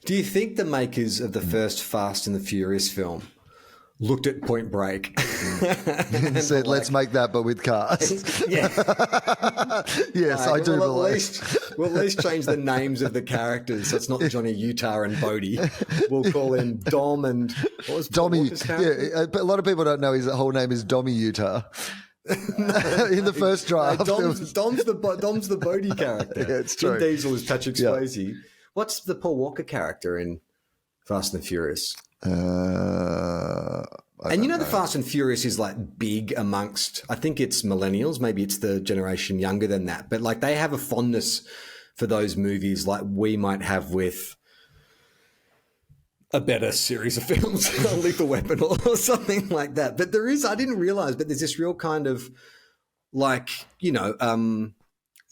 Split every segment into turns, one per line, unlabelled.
Do you think the makers of the first Fast and the Furious film looked at Point Break
and said, let's make that, but with cars?
Yeah.
Yes, I do believe.
We'll at least change the names of the characters. So it's not Johnny Utah and Bodie. We'll call him Dom and what was
Dommy. Yeah, but a lot of people don't know his whole name is Dommy Utah. In the first draft.
No, Dom's the Bodie character.
Yeah, it's true.
Vin Diesel is Patrick Swayze. Yeah. What's the Paul Walker character in Fast and the Furious? And you know, the Fast and Furious is like big amongst, I think it's millennials, maybe it's the generation younger than that, but like they have a fondness for those movies like we might have with a better series of films, Lethal Weapon or something like that. But there is, I didn't realize, but there's this real kind of like, you know,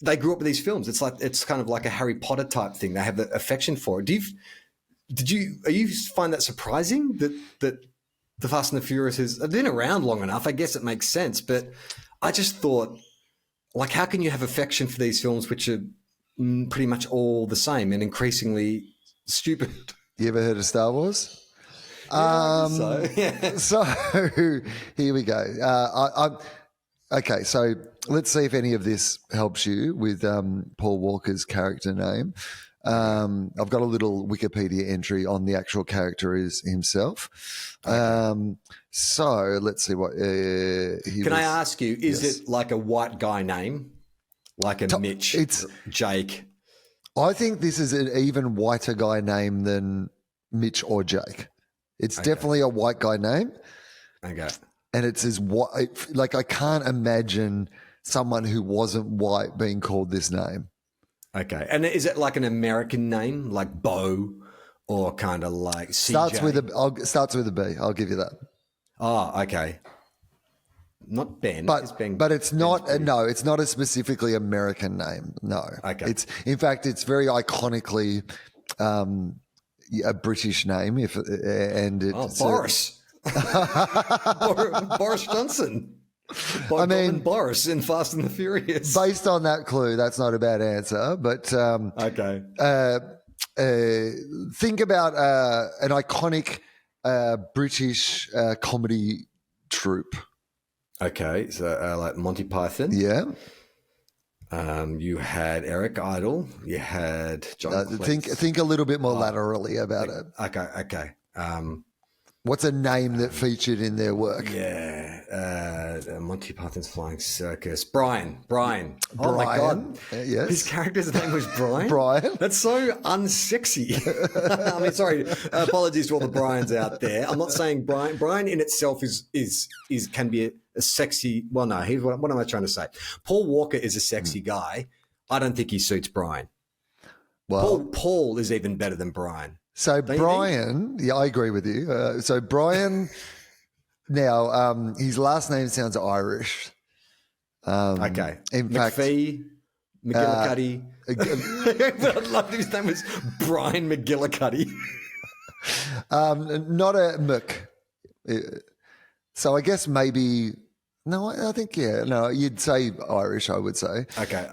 they grew up with these films. It's like, it's kind of like a Harry Potter type thing. They have the affection for it. Do you find that surprising that the Fast and the Furious have been around long enough? I guess it makes sense, but I just thought, like, how can you have affection for these films which are pretty much all the same and increasingly stupid?
You ever heard of Star Wars?
Yeah.
So here we go. Okay, so let's see if any of this helps you with Paul Walker's character name. I've got a little Wikipedia entry on the actual character himself. So let's see what
Can I ask you, is it like a white guy name? Like a Mitch,
it's
Jake?
I think this is an even whiter guy name than Mitch or Jake. It's definitely a white guy name.
Okay.
And it's as white, like I can't imagine someone who wasn't white being called this name.
Okay. And is it like an American name, like Bo, or kind of like CJ?
Starts with a B. I'll give you that.
Oh, okay. Not Ben.
But it's not.
Ben's
No, it's not a specifically American name. No.
Okay.
In fact, it's very iconically a British name.
Boris. Boris Johnson. Boris in Fast and the Furious.
Based on that clue, that's not a bad answer. But
okay.
Think about an iconic British comedy troupe.
Okay, so like Monty Python.
Yeah.
You had Eric Idle. You had John.
Think a little bit more laterally about it.
Okay.
What's a name that featured in their work?
Yeah, Monty Python's Flying Circus. Brian. Oh my God.
Yes.
His character's name was Brian?
Brian.
That's so unsexy. I mean, sorry. Apologies to all the Brians out there. I'm not saying Brian. Brian in itself can be a sexy. Well, no. What am I trying to say? Paul Walker is a sexy guy. I don't think he suits Brian.
Well,
Paul is even better than Brian.
So Brian, yeah, I agree with you. So Brian, now his last name sounds Irish.
Okay.
In fact,
McGillicuddy. I loved his name was Brian McGillicuddy.
Not a Mc. So I guess maybe. No, I think no, you'd say Irish. I would say.
Okay.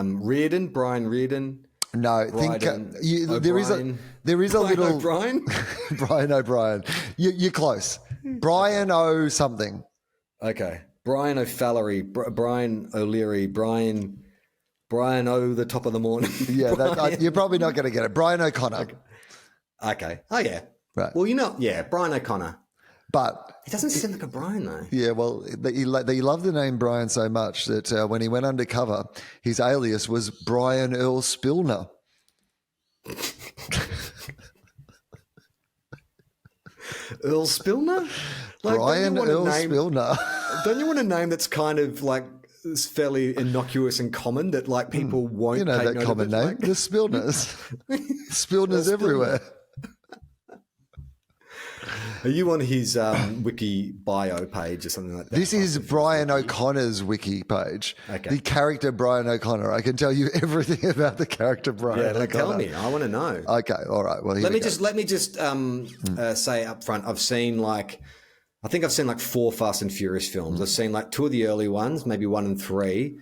Reardon, Brian Reardon.
No, there is a
Brian
little
O'Brien.
Brian O'Brien. You're close. Brian O something.
Okay, Brian O'Fallery, Brian O'Leary, Brian O the top of the morning.
Yeah, you're probably not going to get it. Brian O'Connor.
Okay. Oh yeah.
Right.
Well, Brian O'Connor.
But
he doesn't seem like a Brian though.
Yeah, well, he loved the name Brian so much that when he went undercover, his alias was Brian Earl Spilner.
Earl Spilner?
Brian Earl Spilner.
Don't you want a name that's kind of like fairly innocuous and common that like people won't take
that
note
common
of it,
name?
like?
The Spilners. Spilners everywhere.
Are you on his wiki bio page or something like that?
This is Brian O'Connor's wiki page.
Okay.
The character Brian O'Connor. I can tell you everything about the character Brian O'Connor.
Tell me. I want to know.
Okay, all right. Well,
let me just say up front, I've seen like 4 Fast and Furious films. I've seen like 2 of the early ones, maybe 1 and 3.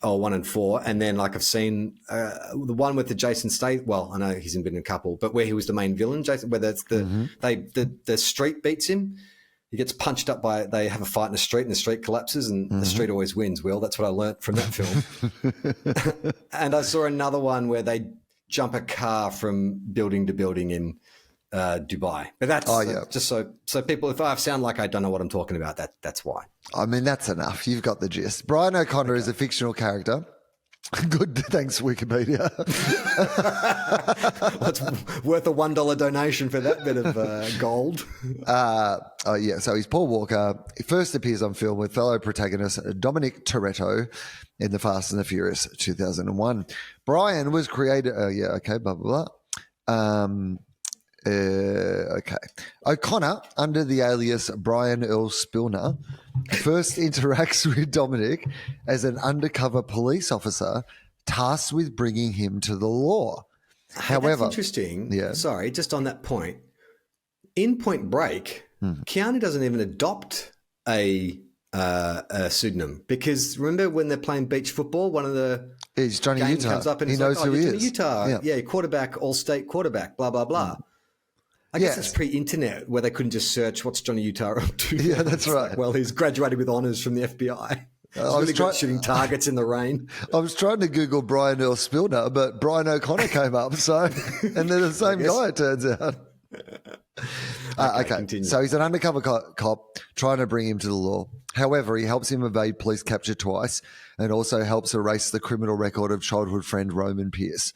Oh, 1 and 4, and then like I've seen the one with the Jason Statham. Well, I know he's been in a couple, but where he was the main villain, Jason. Whether it's the street beats him, he gets punched up by. They have a fight in the street, and the street collapses, and the street always wins. Will, that's what I learnt from that film. And I saw another one where they jump a car from building to building in Dubai. But that's just so people. If I sound like I don't know what I'm talking about, that's why.
I mean, that's enough. You've got the gist. Brian O'Connor is a fictional character. Good, thanks, Wikipedia.
It's worth a $1 donation for that bit of gold.
So he's Paul Walker. He first appears on film with fellow protagonist Dominic Toretto in The Fast and the Furious 2001. Brian was created... blah, blah, blah. O'Connor, under the alias Brian Earl Spilner, first interacts with Dominic as an undercover police officer tasked with bringing him to the law. However,
that's interesting. Yeah. Sorry, just on that point. In Point Break, Keanu doesn't even adopt a pseudonym because remember when they're playing beach football, one of the
he's Johnny Utah.
Comes up and
he knows who he is.
Utah, quarterback, all-state quarterback, blah blah blah. I guess it's pre-internet where they couldn't just search what's Johnny Utah up to.
Yeah, that's right.
Well, he's graduated with honours from the FBI. He's really good at shooting targets in the rain.
I was trying to Google Brian Earl Spilner, but Brian O'Connor came up. So, and they're the same guy, it turns out. Okay. So he's an undercover cop trying to bring him to the law. However, he helps him evade police capture twice and also helps erase the criminal record of childhood friend Roman Pierce.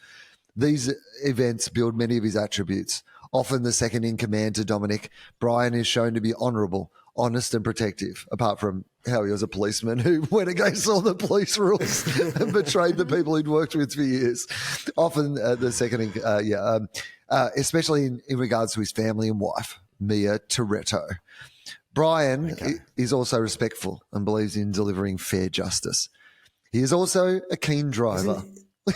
These events build many of his attributes. Often the second in command to Dominic, Brian is shown to be honourable, honest and protective, apart from how he was a policeman who went against all the police rules and betrayed the people he'd worked with for years. Often the second especially in regards to his family and wife, Mia Toretto. Brian is also respectful and believes in delivering fair justice. He is also a keen driver.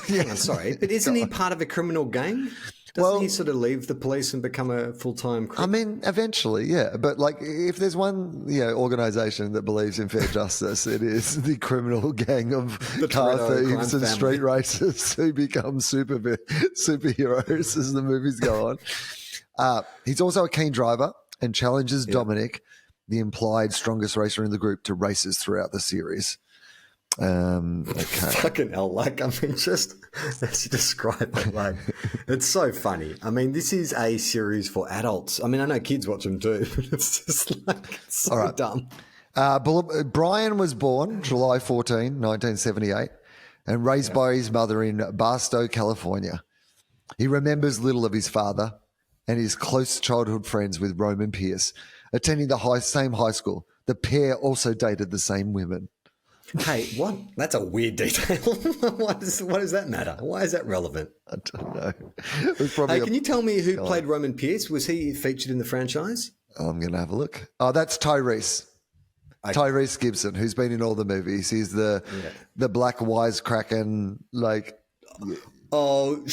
I'm sorry, but isn't he part of a criminal gang? Doesn't he sort of leave the police and become a full-time criminal?
I mean, eventually, yeah. But like, if there's one organisation that believes in fair justice, it is the criminal gang of car thieves and street racers who become superheroes as the movies go on. He's also a keen driver and challenges Dominic, the implied strongest racer in the group, to races throughout the series.
Fucking hell, like, I mean, just as you describe it, like, it's so funny. I mean, this is a series for adults. I mean, I know kids watch them too, but it's just like, it's so dumb.
Brian was born July 14, 1978, and raised by his mother in Barstow, California. He remembers little of his father and his close childhood friends with Roman Pierce. Attending the same high school, the pair also dated the same women.
Hey, what? That's a weird detail. Why does that matter? Why is that relevant?
I don't know. It was probably
can you tell me who played Roman Pierce? Was he featured in the franchise?
I'm going to have a look. Oh, that's Tyrese. Tyrese Gibson, who's been in all the movies. He's the black wisecracking, like...
Oh,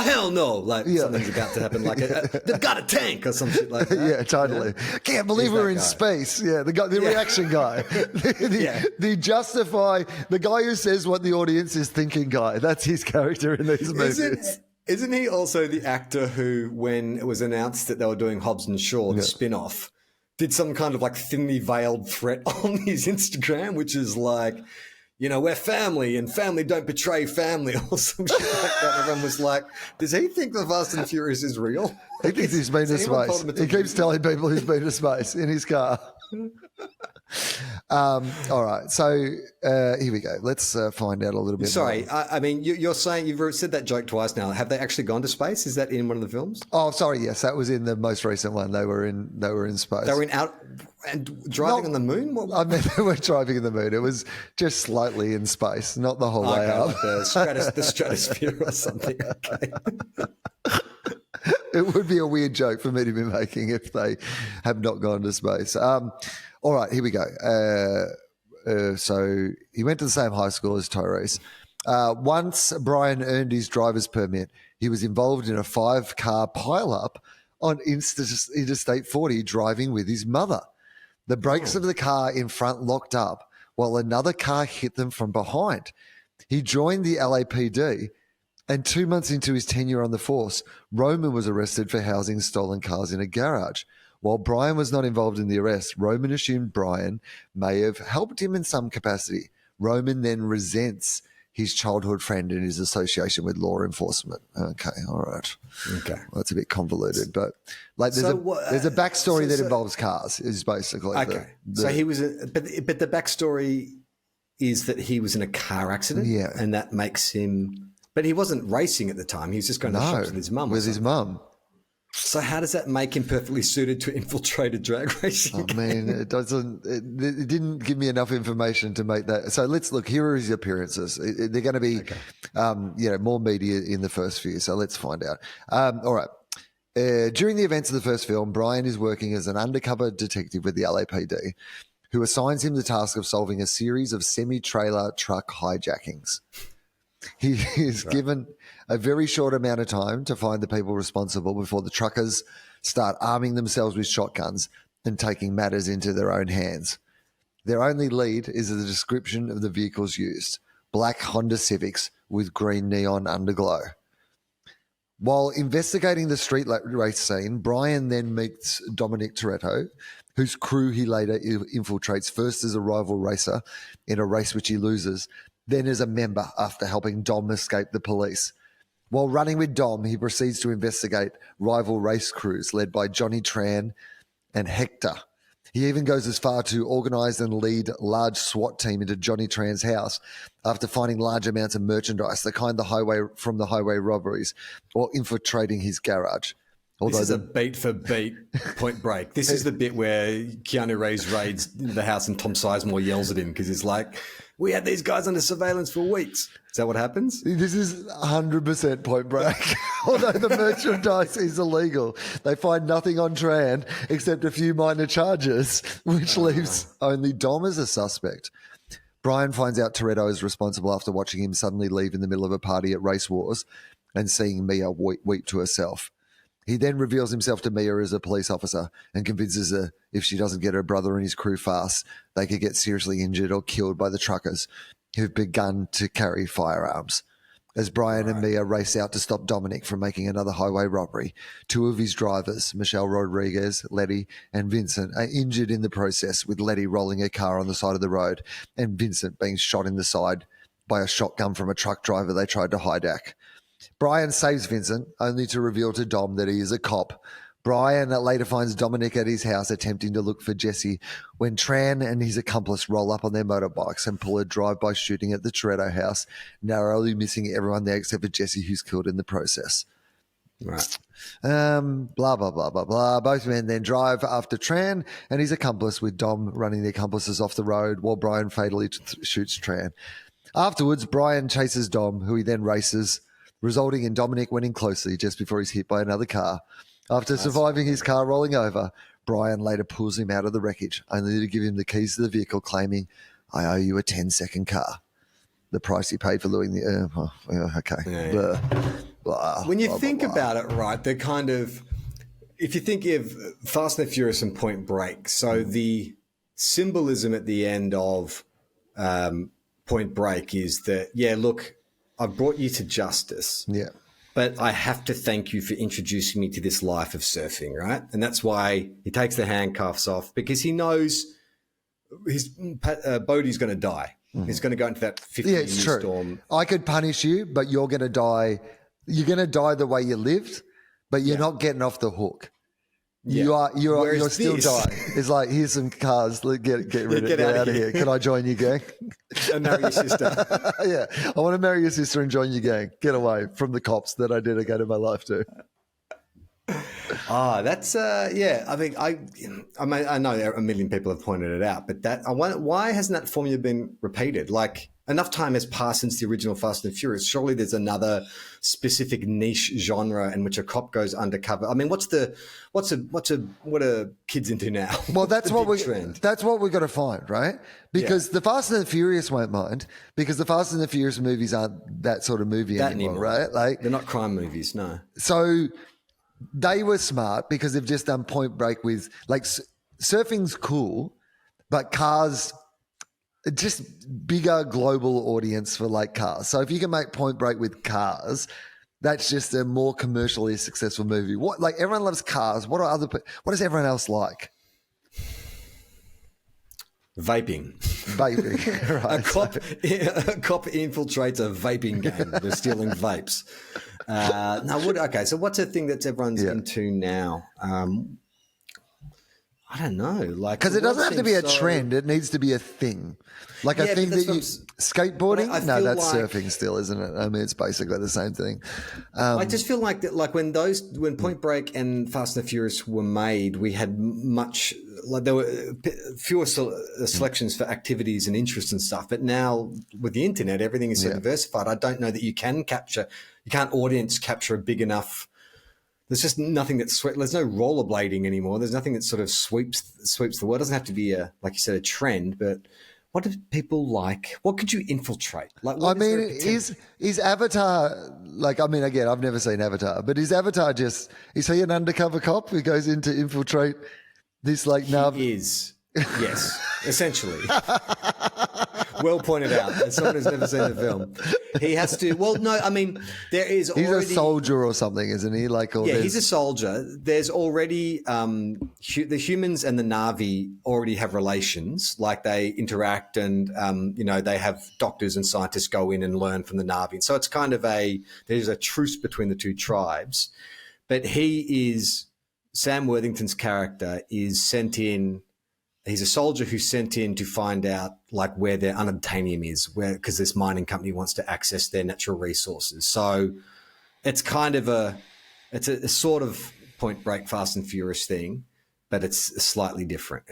hell no. Like something's about to happen. Like they've got a tank or some shit like that.
Yeah, totally. Yeah. Can't believe we're in space. Yeah, the reaction guy. The guy who says what the audience is thinking guy. That's his character in these movies.
Isn't he also the actor who, when it was announced that they were doing Hobbs and Shaw, the spin-off, did some kind of like thinly veiled threat on his Instagram, which is like... You know, we're family and family don't betray family or some shit like that. Everyone was like, does he think the Fast and Furious is real?
He thinks he's been to space. He keeps telling people he's been to space in his car. All right. So here we go. Let's find out a little bit
more.
I
mean, you're saying you've said that joke twice now. Have they actually gone to space? Is that in one of the films?
Oh, sorry. Yes, that was in the most recent one. They were in space.
They were out and driving on the moon?
I mean, they weren't driving in the moon. It was just slightly in space, not the whole way up.
Like the stratosphere or something. Okay.
It would be a weird joke for me to be making if they have not gone to space. All right, here we go. So he went to the same high school as Tyrese. Once Brian earned his driver's permit, he was involved in a 5-car pile-up on Interstate 40 driving with his mother. The brakes of the car in front locked up while another car hit them from behind. He joined the LAPD, and 2 months into his tenure on the force, Roman was arrested for housing stolen cars in a garage. While Brian was not involved in the arrest, Roman assumed Brian may have helped him in some capacity. Roman then resents his childhood friend and his association with law enforcement. Okay, all right.
Okay.
Well, that's a bit convoluted, but like there's a backstory that involves cars. Is basically
okay. So he was, but the backstory is that he was in a car accident,
Yeah.
and that makes him. But he wasn't racing at the time. He was just going to shops with his mum.
With his mum.
So how does that make him perfectly suited to infiltrate a drag racing?
I mean, it doesn't. It didn't give me enough information to make that. So let's look. Here are his appearances. They're going to be, more media in the first few. So let's find out. All right. During the events of the first film, Brian is working as an undercover detective with the LAPD, who assigns him the task of solving a series of semi-trailer truck hijackings. He is given a very short amount of time to find the people responsible before the truckers start arming themselves with shotguns and taking matters into their own hands. Their only lead is the description of the vehicles used: black Honda Civics with green neon underglow. While investigating the street race scene, Brian then meets Dominic Toretto, whose crew he later infiltrates, first as a rival racer in a race which he loses, then as a member after helping Dom escape the police. While running with Dom, he proceeds to investigate rival race crews led by Johnny Tran and Hector. He even goes as far to organise and lead large SWAT team into Johnny Tran's house after finding large amounts of merchandise, from the highway robberies, or infiltrating his garage.
This is a beat for beat Point Break. This is the bit where Keanu Reeves raids the house and Tom Sizemore yells at him because he's like, "We had these guys under surveillance for weeks." Is that what happens?
This is 100% Point Break. Although the merchandise is illegal, they find nothing on Tran except a few minor charges, which leaves only Dom as a suspect. Brian finds out Toretto is responsible after watching him suddenly leave in the middle of a party at Race Wars and seeing Mia weep to herself. He then reveals himself to Mia as a police officer and convinces her if she doesn't get her brother and his crew fast, they could get seriously injured or killed by the truckers who've begun to carry firearms. As Brian and Mia race out to stop Dominic from making another highway robbery, two of his drivers, Michelle Rodriguez, Letty, and Vincent, are injured in the process, with Letty rolling her car on the side of the road and Vincent being shot in the side by a shotgun from a truck driver they tried to hijack. Brian saves Vincent, only to reveal to Dom that he is a cop. Brian later finds Dominic at his house attempting to look for Jesse when Tran and his accomplice roll up on their motorbikes and pull a drive-by shooting at the Toretto house, narrowly missing everyone there except for Jesse, who's killed in the process.
Right.
Blah, blah, blah, blah, blah. Both men then drive after Tran and his accomplice, with Dom running the accomplices off the road while Brian fatally shoots Tran. Afterwards, Brian chases Dom, who he then races, resulting in Dominic winning closely just before he's hit by another car. After surviving his car rolling over, Brian later pulls him out of the wreckage, only to give him the keys to the vehicle, claiming, "I owe you a 10-second car." The price he paid for losing the... okay.
Yeah.
Blah, blah,
When you
blah,
think
blah, blah.
about it, right, they're kind of... If you think of Fast and the Furious and Point Break, so the symbolism at the end of Point Break is that, yeah, look, I've brought you to justice.
Yeah.
But I have to thank you for introducing me to this life of surfing, right? And that's why he takes the handcuffs off, because he knows his Bodhi's going to die. He's going to go into that 50-year storm.
I could punish you, but you're going to die. You're going to die the way you lived, but you're not getting off the hook.
Yeah.
You're still dying. It's like, here's some cars. Get out of here. Can I join your gang?
And marry your sister.
Yeah, I want to marry your sister and join your gang. Get away from the cops that I dedicate my life to.
That's yeah. I think I mean, I know a million people have pointed it out, but that I wonder, why hasn't that formula been repeated? Like, enough time has passed since the original Fast and Furious. Surely there's another specific niche genre in which a cop goes undercover. I mean, what are kids into now?
Well, that's what we're going to find, right? Because the Fast and the Furious won't mind, because the Fast and the Furious movies aren't that sort of movie anymore, right? Like,
they're not crime movies, no.
So they were smart because they've just done Point Break with, like, surfing's cool, but cars just bigger global audience for like cars. So if you can make Point Break with cars, that's just a more commercially successful movie. What, like, everyone loves cars. What does everyone else like?
Vaping.
Vaping. Right.
A cop infiltrates a vaping gang. They're stealing vapes. So what's a thing that everyone's into now? I don't know. Like,
because it doesn't have to be a trend. It needs to be a thing. Like a thing that skateboarding? No, that's like, surfing still, isn't it? I mean, it's basically the same thing.
I just feel like that, like when Point Break and Fast and the Furious were made, we had there were fewer selections for activities and interests and stuff. But now with the internet, everything is so diversified. I don't know that you can't audience capture a big enough. There's just nothing that's there's no rollerblading anymore. There's nothing that sort of sweeps the world. It doesn't have to be like you said, a trend, but what do people like? What could you infiltrate? Like,
I mean, is Avatar, like, I mean, again, I've never seen Avatar, but is Avatar is he an undercover cop who goes in to infiltrate this, like,
He is, yes, essentially. Well pointed out. As someone who's never seen the film, he has to. Well, no, I mean, he's a
soldier or something, isn't he? Like,
he's a soldier. There's already the humans and the Na'vi already have relations, like they interact, and they have doctors and scientists go in and learn from the Na'vi. So it's kind of there's a truce between the two tribes. But Sam Worthington's character is sent in. He's a soldier who's sent in to find out like where their unobtainium is, because this mining company wants to access their natural resources. So it's kind of a sort of Point Break, Fast and Furious thing, but it's slightly different.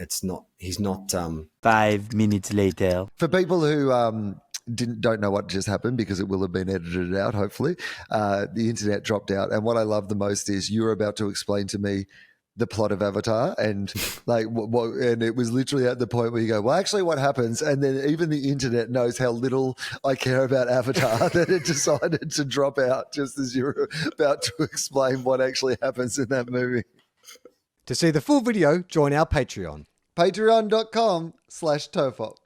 He's not.
5 minutes later,
for people who don't know what just happened, because it will have been edited out, hopefully, the internet dropped out, and what I love the most is you're about to explain to me the plot of Avatar, and like, and it was literally at the point where you go, well, actually, what happens? And then even the internet knows how little I care about Avatar that it decided to drop out just as you're about to explain what actually happens in that movie.
To see the full video, join our Patreon.
Patreon.com/Tofop.